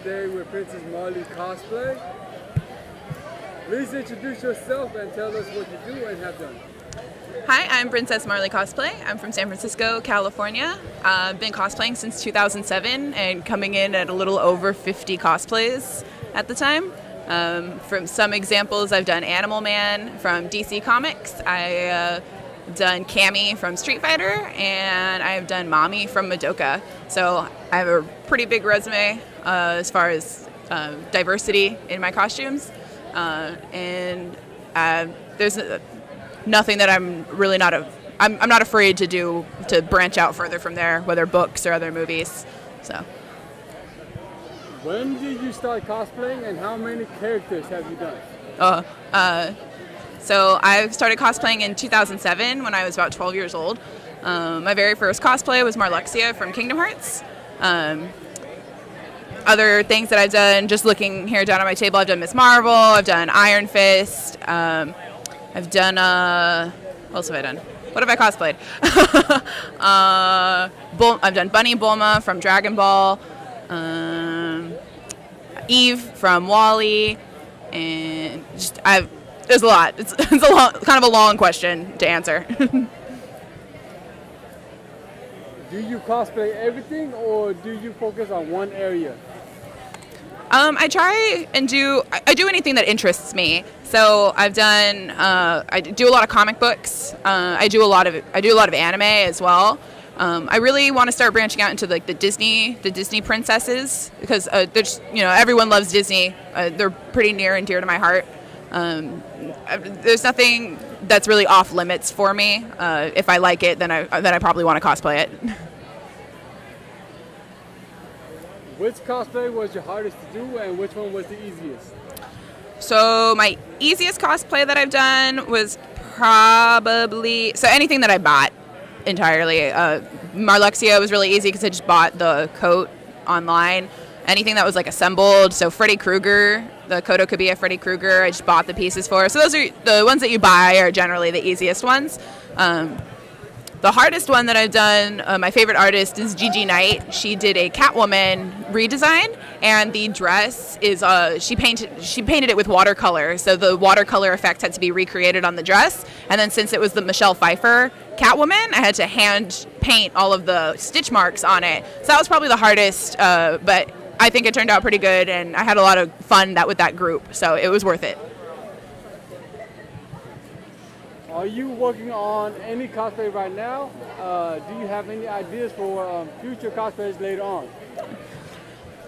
today with Princess Marley Cosplay. Please introduce yourself and tell us what you do and have done. Hi, I'm Princess Marley Cosplay. I'm from San Francisco, California. I've been cosplaying since 2007 and coming in at a little over 50 cosplays at the time. From some examples, I've done Animal Man from DC Comics. I've done Cammy from Street Fighter, and I've done Mommy from Madoka. So I have a pretty big resume as far as diversity in my costumes. And there's nothing that I'm really I'm not afraid to branch out further from there, whether books or other movies. So. When did you start cosplaying and how many characters have you done? So I started cosplaying in 2007 when I was about 12 years old. My very first cosplay was Marluxia from Kingdom Hearts. Other things that I've done, just looking here down on my table, I've done Miss Marvel, I've done Iron Fist, I've done, what else have I done? What have I cosplayed? I've done Bunny Bulma from Dragon Ball, Eve from WALL-E, and there's a lot. It's kind of a long question to answer. Do you cosplay everything or do you focus on one area? I try and I do anything that interests me. So I do a lot of comic books. I do a lot of anime as well. I really want to start branching out into like the Disney princesses because everyone loves Disney. They're pretty near and dear to my heart. There's nothing that's really off limits for me. If I like it, then I probably want to cosplay it. Which cosplay was your hardest to do and which one was the easiest? So my easiest cosplay that I've done was probably anything that I bought entirely. Marluxia was really easy because I just bought the coat online. Anything that was like assembled, so Freddy Krueger, the Koto Kabiya Freddy Krueger, I just bought the pieces for. So those are the ones that you buy are generally the easiest ones. The hardest one that I've done, my favorite artist is Gigi Knight. She did a Catwoman redesign, and the dress is she painted it with watercolor. So the watercolor effect had to be recreated on the dress, and then since it was the Michelle Pfeiffer Catwoman, I had to hand paint all of the stitch marks on it. So that was probably the hardest, but I think it turned out pretty good, and I had a lot of fun with that group, so it was worth it. Are you working on any cosplay right now? Do you have any ideas for future cosplays later on?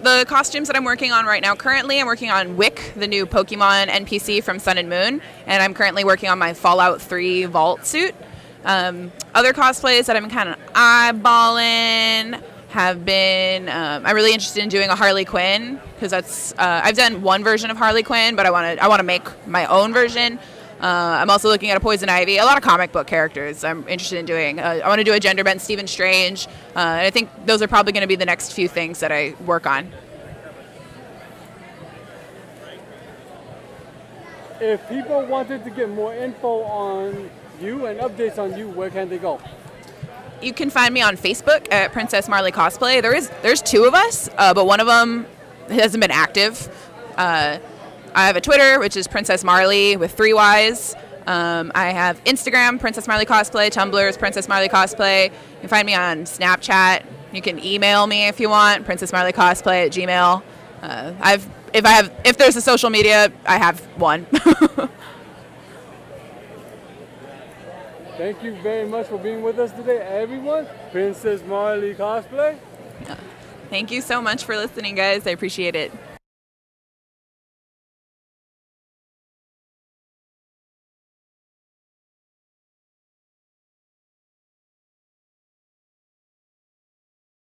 The costumes that I'm working on right now, currently I'm working on Wick, the new Pokemon NPC from Sun and Moon, and I'm currently working on my Fallout 3 Vault suit. Other cosplays that I've been kind of eyeballing have been, I'm really interested in doing a Harley Quinn, because I've done one version of Harley Quinn, but I want to make my own version. I'm also looking at a Poison Ivy, a lot of comic book characters I'm interested in doing. I want to do a gender bent Stephen Strange, and I think those are probably going to be the next few things that I work on. If people wanted to get more info on you and updates on you, where can they go? You can find me on Facebook at Princess Marley Cosplay. There's two of us, but one of them hasn't been active. I have a Twitter, which is Princess Marley with 3 Ys. I have Instagram, Princess Marley Cosplay. Tumblr is Princess Marley Cosplay. You can find me on Snapchat. You can email me if you want, princessmarleycosplay@gmail. If there's a social media, I have one. Thank you very much for being with us today, everyone. Princess Marley Cosplay. Thank you so much for listening, guys. I appreciate it.